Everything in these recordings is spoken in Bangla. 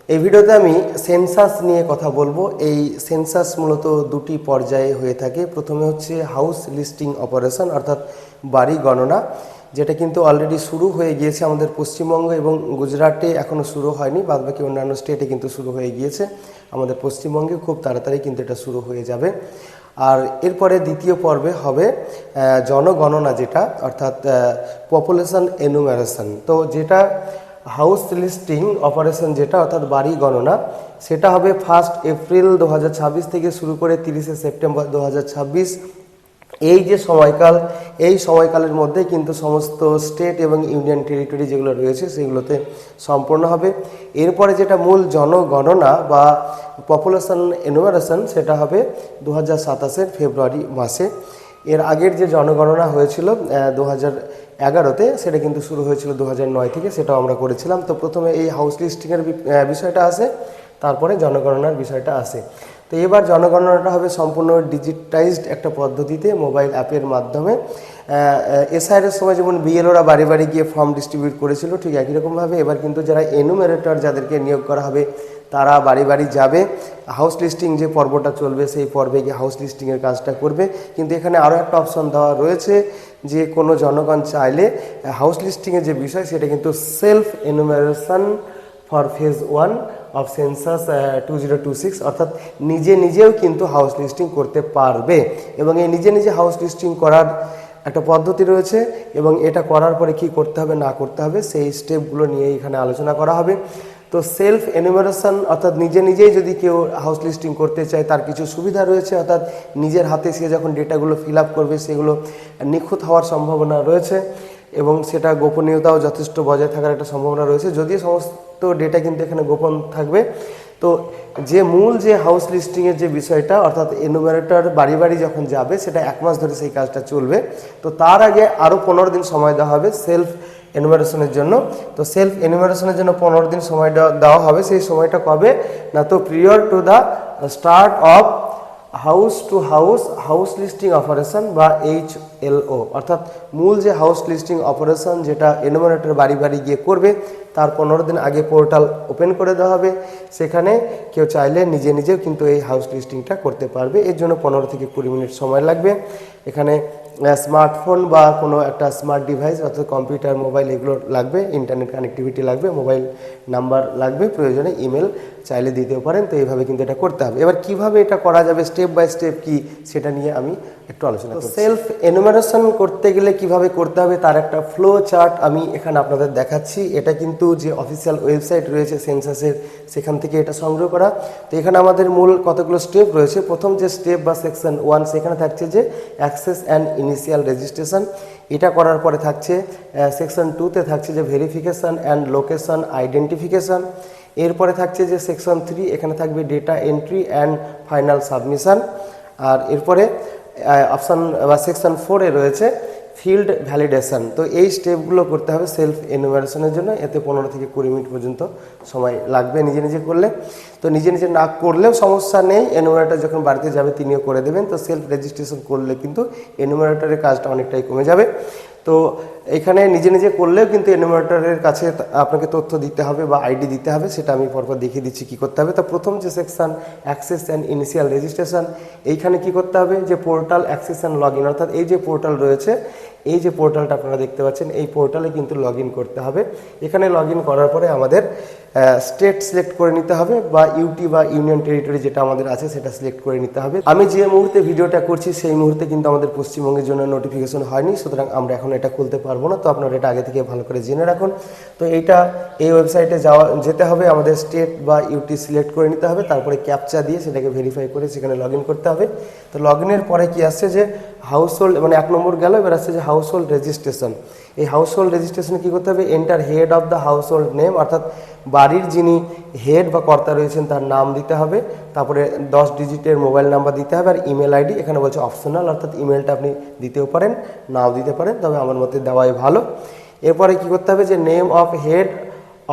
এই ভিডিওতে আমি সেন্সাস নিয়ে কথা বলবো। এই সেন্সাস মূলত দুটি পর্যায়ে হয়ে থাকে। প্রথমে হচ্ছে হাউস লিস্টিং অপারেশন অর্থাৎ বাড়ি গণনা, যেটা কিন্তু অলরেডি শুরু হয়ে গিয়েছে আমাদের পশ্চিমবঙ্গ এবং গুজরাটে এখনও শুরু হয়নি, বাদবাকি অন্যান্য স্টেটে কিন্তু শুরু হয়ে গিয়েছে। আমাদের পশ্চিমবঙ্গে খুব তাড়াতাড়ি কিন্তু এটা শুরু হয়ে যাবে। আর এরপরে দ্বিতীয় পর্বে হবে জনগণনা, যেটা অর্থাৎ পপুলেশন এনুমারেশন। তো যেটা হাউস লিস্টিং অপারেশন যেটা অর্থাৎ বাড়ি গণনা, সেটা হবে 1 এপ্রিল 2026 থেকে শুরু করে 30 সেপ্টেম্বর 2026। এই যে সময়কাল, এই সময়কালের মধ্যে কিন্তু সমস্ত স্টেট এবং ইউনিয়ন টেরিটরি যেগুলো রয়েছে সেগুলোতে সম্পন্ন হবে। এরপরে যেটা মূল জনগণনা বা পপুলেশন এনুমারেশন সেটা হবে 2027 ফেব্রুয়ারি মাসে। এর আগের যে জনগণনা হয়েছিল 2011-তে, সেটা কিন্তু শুরু হয়েছিল 2009 থেকে, সেটাও আমরা করেছিলাম। তো প্রথমে এই হাউস লিস্টিংয়ের বিষয়টা আসে, তারপরে জনগণনার বিষয়টা আসে। তো এবার জনগণনাটা হবে সম্পূর্ণ ডিজিটাইজড একটা পদ্ধতিতে, মোবাইল অ্যাপের মাধ্যমে। এসআইআরের সময় যেমন বিএলওরা বাড়ি বাড়ি গিয়ে ফর্ম ডিস্ট্রিবিউট করেছিল, ঠিক একই রকমভাবে এবার কিন্তু যারা এনুমেরেটর যাদেরকে নিয়োগ করা হবে তারা বাড়ি বাড়ি যাবে, হাউস লিস্টিং যে পর্বটা চলবে সেই পর্বে গিয়ে হাউস লিস্টিংয়ের কাজটা করবে। কিন্তু এখানে আরও একটা অপশন দেওয়া রয়েছে যে কোনো জনগণ চাইলে হাউস লিস্টিংয়ের যে বিষয় সেটা কিন্তু self enumeration for phase 1 of census 2026, অর্থাৎ নিজে নিজেও কিন্তু হাউস লিস্টিং করতে পারবে। এবং এই নিজে নিজে হাউস লিস্টিং করার একটা পদ্ধতি রয়েছে, এবং এটা করার পরে কি করতে হবে না করতে হবে সেই স্টেপগুলো নিয়ে এখানে আলোচনা করা হবে। তো সেলফ এনুমারেশন অর্থাৎ নিজে নিজেই যদি কেউ হাউস লিস্টিং করতে চায় তার কিছু সুবিধা রয়েছে, অর্থাৎ নিজের হাতে সে যখন ডেটাগুলো ফিল আপ করবে সেগুলো নিখুঁত হওয়ার সম্ভাবনা রয়েছে, এবং সেটা গোপনীয়তাও যথেষ্ট বজায় থাকার একটা সম্ভাবনা রয়েছে, যদিও সমস্ত ডেটা কিন্তু এখানে গোপন থাকবে। তো যে মূল যে হাউস লিস্টিংয়ের যে বিষয়টা অর্থাৎ এনুমারেটর বাড়ি বাড়ি যখন যাবে সেটা 1 মাস ধরে সেই কাজটা চলবে। তো তার আগে আরও 15 দিন সময় দেওয়া হবে সেলফ এনুমারেশনের জন্য। তো সেলফ এনুমারেশনের জন্য 15 দিন সময় দেওয়া হবে। সেই সময়টা কবে না, তো প্রিয়র to the start of house to house listing operation বা HLO, অর্থাৎ মূল যে হাউস লিস্টিং অপারেশন যেটা এনুমারেটর বাড়ি বাড়ি গিয়ে করবে তার 15 দিন আগে পোর্টাল ওপেন করে দেওয়া হবে। সেখানে কেউ চাইলে নিজে নিজেও কিন্তু এই হাউস লিস্টিংটা করতে পারবে। এর জন্য 15 থেকে 20 মিনিট সময় লাগবে। এখানে স্মার্টফোন বা কোনো একটা স্মার্ট ডিভাইস অর্থাৎ কম্পিউটার, মোবাইল এগুলো লাগবে, ইন্টারনেট কানেক্টিভিটি লাগবে, মোবাইল নাম্বার লাগবে, প্রয়োজনে ইমেল চাইলে দিতেও পারেন। তো এইভাবে কিন্তু এটা করতে হবে। এবার কিভাবে এটা করা যাবে, স্টেপ বাই স্টেপ কি, সেটা নিয়ে আমি একটু আলোচনা করব। সেলফ এনুমারেশন করতে গেলে কিভাবে করতে হবে তার একটা ফ্লো চার্ট আমি এখানে আপনাদের দেখাচ্ছি। এটা কিন্তু যে অফিসিয়াল ওয়েবসাইট রয়েছে সেন্সাসের, সেখান থেকে এটা সংগ্রহ করা। তো এখানে আমাদের মূল কতগুলো স্টেপ রয়েছে। প্রথম যে স্টেপ বা সেকশন 1, সেখানে থাকছে যে অ্যাক্সেস অ্যান্ড ইনিশিয়াল রেজিস্ট্রেশন। এটা করার পরে থাকছে সেকশন 2-তে থাকছে যে ভেরিফিকেশান অ্যান্ড লোকেশন আইডেন্টিফিকেশান। এরপরে থাকছে যে সেকশন 3, এখানে থাকবে data entry and final submission. আর এরপরে অপশান বা সেকশন 4-এ রয়েছে ফিল্ড ভ্যালিডেশন। তো এই স্টেপগুলো করতে হবে সেলফ এনুমারেশনের জন্য। এতে 15 থেকে 20 মিনিট পর্যন্ত সময় লাগবে নিজে নিজে করলে। তো নিজে নিজে না করলেও সমস্যা নেই, এনুমারেটর যখন বাড়িতে যাবে তিনিও করে দেবেন। তো সেলফ রেজিস্ট্রেশন করলে কিন্তু এনুমারেটরের কাজটা অনেকটাই কমে যাবে। তো এখানে নিজে নিজে করলেও কিন্তু এনুমারেটরের কাছে আপনাকে তথ্য দিতে হবে বা আইডি দিতে হবে, সেটা আমি পরপর দেখিয়ে দিচ্ছি কী করতে হবে। তো প্রথম যে section access and initial registration, এইখানে কি করতে হবে যে portal access and log in, অর্থাৎ এই যে পোর্টাল রয়েছে, এই যে পোর্টালটা আপনারা দেখতে পাচ্ছেন, এই পোর্টালে কিন্তু লগ ইন করতে হবে। এখানে লগ ইন করার পরে আমাদের স্টেট সিলেক্ট করে নিতে হবে বা ইউটি বা ইউনিয়ন টেরিটরি যেটা আমাদের আছে সেটা সিলেক্ট করে নিতে হবে। আমি যে মুহূর্তে ভিডিওটা করছি সেই মুহূর্তে কিন্তু আমাদের পশ্চিমবঙ্গের জন্য নোটিফিকেশন হয়নি, সুতরাং আমরা এখন এটা খুলতে পারবো না। তো আপনারা এটা আগে থেকে ভালো করে জেনে রাখুন। তো এই ওয়েবসাইটে যেতে হবে, আমাদের স্টেট বা ইউটি সিলেক্ট করে নিতে হবে, তারপরে ক্যাপচা দিয়ে সেটাকে ভেরিফাই করে সেখানে লগ ইন করতে হবে। তো লগ ইনের পরে কি আসছে যে হাউস হোল্ড, মানে 1 নম্বর গেল, এবার আসছে যে হাউস হোল্ড রেজিস্ট্রেশন। এই হাউস হোল্ড রেজিস্ট্রেশনে কী করতে হবে, enter head of the house hold name, অর্থাৎ বাড়ির যিনি হেড বা কর্তা রয়েছেন তার নাম দিতে হবে, তারপরে 10 ডিজিটের মোবাইল নাম্বার দিতে হবে, আর ইমেল আইডি এখানে বলছে অপশনাল, অর্থাৎ ইমেলটা আপনি দিতেও পারেন নাও দিতে পারেন, তবে আমার মতে দেওয়াই ভালো। এরপরে কি করতে হবে যে name of head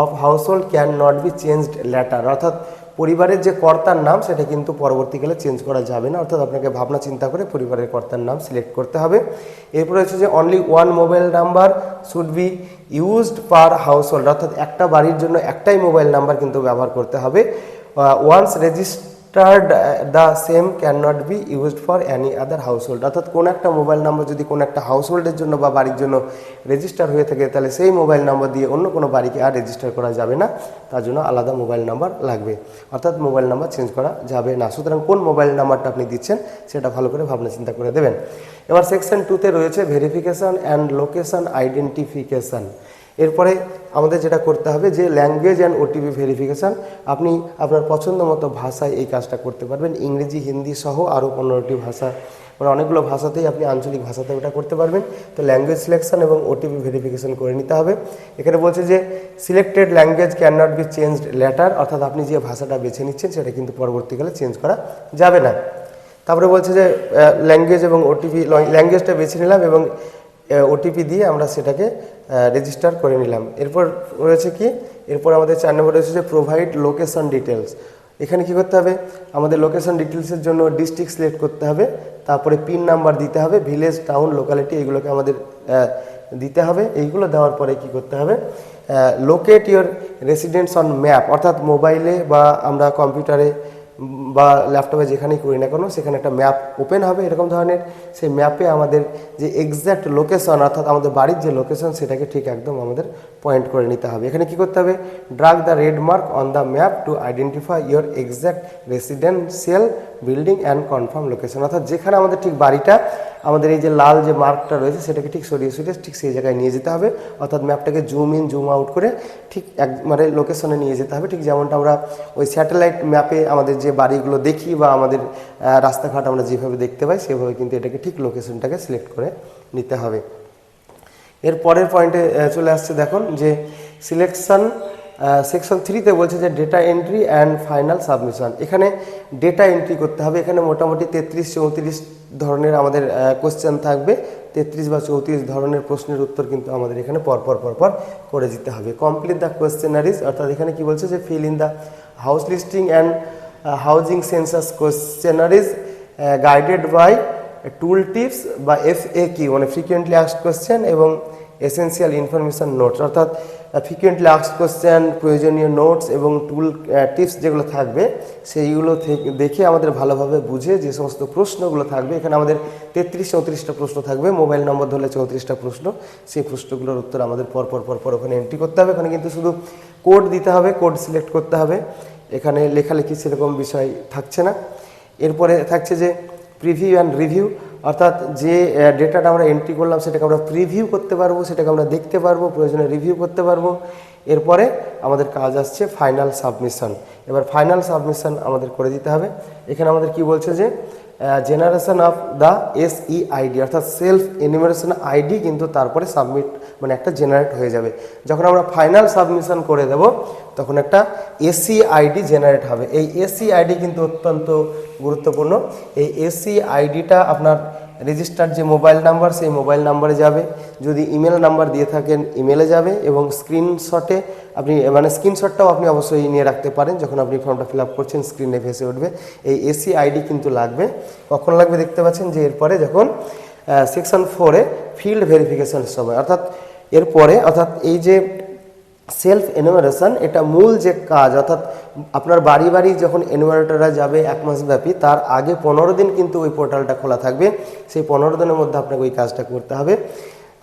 of house hold can not be changed letter, অর্থাৎ পরিবারের যে কর্তার নাম সেটা কিন্তু পরবর্তীকালে চেঞ্জ করা যাবে না, অর্থাৎ আপনাকে ভাবনা চিন্তা করে পরিবারের কর্তার নাম সিলেক্ট করতে হবে। এরপরে হচ্ছে যে only one mobile number should be used per house hold, অর্থাৎ একটা বাড়ির জন্য একটাই মোবাইল নাম্বার কিন্তু ব্যবহার করতে হবে। Once registered the same can not be used for any other household, অর্থাৎ কোনো একটা মোবাইল নাম্বার যদি কোনো একটা হাউস হোল্ডের জন্য বা বাড়ির জন্য রেজিস্টার হয়ে থাকে তাহলে সেই মোবাইল নাম্বার দিয়ে অন্য কোনো বাড়িকে আর রেজিস্টার করা যাবে না, তার জন্য আলাদা মোবাইল নাম্বার লাগবে, অর্থাৎ মোবাইল নাম্বার চেঞ্জ করা যাবে না। সুতরাং কোন মোবাইল নাম্বারটা আপনি দিচ্ছেন সেটা ভালো করে ভাবনা চিন্তা করে দেবেন। এবার সেকশন 2-তে রয়েছে ভেরিফিকেশান অ্যান্ড লোকেশন আইডেন্টিফিকেশান। এরপরে আমাদের যেটা করতে হবে যে ল্যাঙ্গুয়েজ অ্যান্ড ওটিপি ভেরিফিকেশান, আপনি আপনার পছন্দ মতো ভাষায় এই কাজটা করতে পারবেন, ইংরেজি হিন্দি সহ আরও 15টি ভাষা, মানে অনেকগুলো ভাষাতেই আপনি আঞ্চলিক ভাষাতে এটা করতে পারবেন। তো ল্যাঙ্গুয়েজ সিলেকশন এবং ওটিপি ভেরিফিকেশন করে নিতে হবে। এখানে বলছে যে selected language can not be changed letter, অর্থাৎ আপনি যে ভাষাটা বেছে নিচ্ছেন সেটা কিন্তু পরবর্তীকালে চেঞ্জ করা যাবে না। তারপরে বলছে যে ল্যাঙ্গুয়েজ এবং ওটিপি, ল্যাঙ্গুয়েজটা বেছে নিলাম এবং ওটিপি দিয়ে আমরা সেটাকে রেজিস্টার করে নিলাম। এরপর রয়েছে কি, এরপর আমাদের 4 নম্বর রয়েছে যে প্রোভাইড লোকেশন ডিটেলস। এখানে কি করতে হবে, আমাদের লোকেশন ডিটেলসের জন্য ডিস্ট্রিক্ট সিলেক্ট করতে হবে, তারপরে পিন নাম্বার দিতে হবে, ভিলেজ, টাউন, লোকালিটি এগুলোকে আমাদের দিতে হবে। এইগুলো দেওয়ার পরে কি করতে হবে, locate your residents on map, অর্থাৎ মোবাইলে বা আমরা কম্পিউটারে বা ল্যাপটপে যেখানেই করি না কেন সেখানে একটা ম্যাপ ওপেন হবে এরকম ধরনের, সেই ম্যাপে আমাদের যে এক্স্যাক্ট লোকেশন অর্থাৎ আমাদের বাড়ির যে লোকেশন সেটাকে ঠিক একদম আমাদের পয়েন্ট করে নিতে হবে। এখানে কি করতে হবে, drug the red mark on the map to identify your exact residential building and confirm location, অর্থাৎ যেখানে আমাদের ঠিক বাড়িটা, আমাদের এই যে লাল যে মার্কটা রয়েছে সেটাকে ঠিক সরিয়ে সরিয়ে ঠিক সেই জায়গায় নিয়ে যেতে হবে, অর্থাৎ ম্যাপটাকে জুম ইন জুম আউট করে ঠিক মানে লোকেশনে নিয়ে যেতে হবে, ঠিক যেমনটা আমরা ওই স্যাটেলাইট ম্যাপে আমাদের যে বাড়িগুলো দেখি বা আমাদের রাস্তাঘাট আমরা যেভাবে দেখতে পাই সেভাবে কিন্তু এটাকে ঠিক লোকেশনটাকে সিলেক্ট করে নিতে হবে। এর পরের পয়েন্টে চলে আসছে দেখুন যে সিলেকশন সেকশন 3-তে বলছে যে data entry and final submission. এখানে ডেটা এন্ট্রি করতে হবে, এখানে মোটামুটি 33-34 ধরনের আমাদের কোশ্চেন থাকবে, 33 বা 34 ধরনের প্রশ্নের উত্তর কিন্তু আমাদের এখানে পরপর করে দিতে হবে। কমপ্লিট দ্য কোয়েশ্চেনারিজ, অর্থাৎ এখানে কি বলছে যে fill in the house listing and housing census questionnaires guided by tool tips বা FAQ মানে ফ্রিকুয়েন্টলি আস্কড কোয়েশ্চেন এবং এসেন্সিয়াল ইনফরমেশন নোটস, অর্থাৎ ফ্রিকুয়েন্টলি আস্কড কোয়েশ্চেন, প্রয়োজনীয় নোটস এবং টুল টিপস যেগুলো থাকবে সেইগুলো দেখে আমাদের ভালোভাবে বুঝে যে সমস্ত প্রশ্নগুলো থাকবে, এখানে আমাদের 33-34টা প্রশ্ন থাকবে, মোবাইল নম্বর ধরলে 34টা প্রশ্ন, সেই প্রশ্নগুলোর উত্তর আমাদের পরপর ওখানে এন্ট্রি করতে হবে। ওখানে কিন্তু শুধু কোড দিতে হবে, কোড সিলেক্ট করতে হবে, এখানে লেখালেখি সেরকম বিষয় থাকছে না। এরপরে থাকছে যে প্রিভিউ অ্যান্ড রিভিউ, অর্থাৎ যে ডেটাটা আমরা এন্ট্রি করলাম সেটাকে আমরা প্রিভিউ করতে পারবো, সেটাকে আমরা দেখতে পারবো, প্রয়োজনে রিভিউ করতে পারবো। এরপরে আমাদের কাজ আসছে ফাইনাল সাবমিশন। এবার ফাইনাল সাবমিশন আমাদের করে দিতে হবে। এখানে আমাদের কি বলছে যে জেনারেশন অফ দ্য SEID, অর্থাৎ সেলফ এনিমেরেশন আইডি কিন্তু তারপরে সাবমিট মানে একটা জেনারেট হয়ে যাবে। যখন আমরা ফাইনাল সাবমিশন করে দেব তখন একটা SEID জেনারেট হবে। এই SEID কিন্তু অত্যন্ত গুরুত্বপূর্ণ। এই SEIDটা আপনার রেজিস্টার্ড যে মোবাইল নাম্বার সেই মোবাইল নাম্বারে যাবে, যদি ইমেল নাম্বার দিয়ে থাকেন ইমেলে যাবে, এবং স্ক্রিনশটে আপনি মানে স্ক্রিনশটটাও আপনি অবশ্যই নিয়ে রাখতে পারেন, যখন আপনি ফর্মটা ফিল আপ করছেন স্ক্রিনে ভেসে উঠবে। এই SEID কিন্তু লাগবে। কখন লাগবে দেখতে পাচ্ছেন যে এরপরে যখন সেকশন 4-এ ফিল্ড ভেরিফিকেশনের সময়, অর্থাৎ এরপরে অর্থাৎ এই যে সেলফ এনুমারেশন এটা মূল যে কাজ, অর্থাৎ আপনার বাড়ি যখন এনুমারেটররা যাবে 1 মাস ব্যাপী, তার আগে 15 দিন কিন্তু ওই পোর্টালটা খোলা থাকবে। সেই 15 দিনের মধ্যে আপনাকে ওই কাজটা করতে হবে।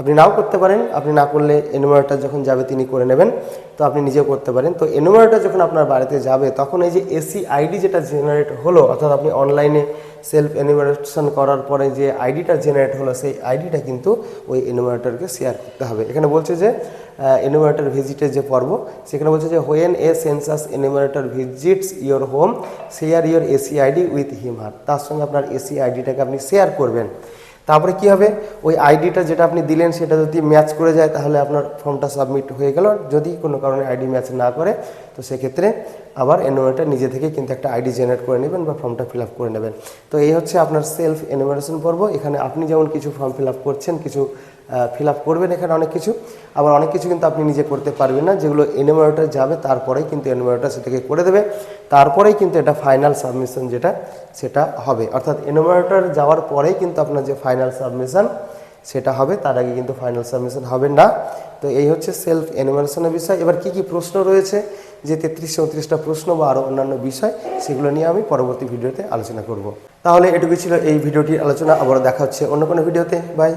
আপনি নাও করতে পারেন, আপনি না করলে এনুমারেটর যখন যাবে তিনি করে নেবেন, তো আপনি নিজেও করতে পারেন। তো এনুমারেটর যখন আপনার বাড়িতে যাবে তখন এই যে SEID যেটা জেনারেট হলো, অর্থাৎ আপনি অনলাইনে সেলফ এনুমারেশন করার পরে যে আইডিটা জেনারেট হলো সেই আইডিটা কিন্তু ওই এনুমারেটরকে শেয়ার করতে হবে। এখানে বলছে যে এনুমারেটর ভিজিটের যে পর্ব, সেখানে বলছে যে when a census enumerator visits your home share your SEID with him, তার সঙ্গে আপনার SEIDটাকে আপনি শেয়ার করবেন। তারপরে কি হবে, ওই আইডিটা যেটা আপনি দিলেন সেটা যদি ম্যাচ করে যায় তাহলে আপনার ফর্মটা সাবমিট হয়ে গেল। যদি কোনো কারণে আইডি ম্যাচ না করে তো সেক্ষেত্রে আবার এনুমারেটর নিজে থেকে কিন্তু একটা আইডি জেনারেট করে নেবেন বা ফর্মটা ফিল আপ করে নেবেন। তো এই হচ্ছে আপনার সেলফ এনুমারেশন পর্ব। এখানে আপনি যেমন কিছু ফর্ম ফিল আপ করছেন, কিছু ফিল আপ করবেন এখানে অনেক কিছু, আবার অনেক কিছু কিন্তু আপনি নিজে করতে পারবেন না, যেগুলো এনুমারেটর যাবে তারপরেই কিন্তু এনুমারেটর সেটাকে করে দেবে, তারপরেই কিন্তু এটা ফাইনাল সাবমিশন যেটা সেটা হবে। অর্থাৎ এনুমারেটর যাওয়ার পরেই কিন্তু আপনার যে ফাইনাল সাবমিশন সেটা হবে, তার আগে কিন্তু ফাইনাল সাবমিশন হবে না। তো এই হচ্ছে সেলফ এনুমারেশনের বিষয়। এবার কি কি প্রশ্ন রয়েছে, যে 33-34টা প্রশ্ন বা আরও অন্যান্য বিষয়, সেগুলো নিয়ে আমি পরবর্তী ভিডিওতে আলোচনা করব। তাহলে এটুকু ছিল এই ভিডিওটির আলোচনা, আবারও দেখা হচ্ছে অন্য কোনো ভিডিওতে। বাই।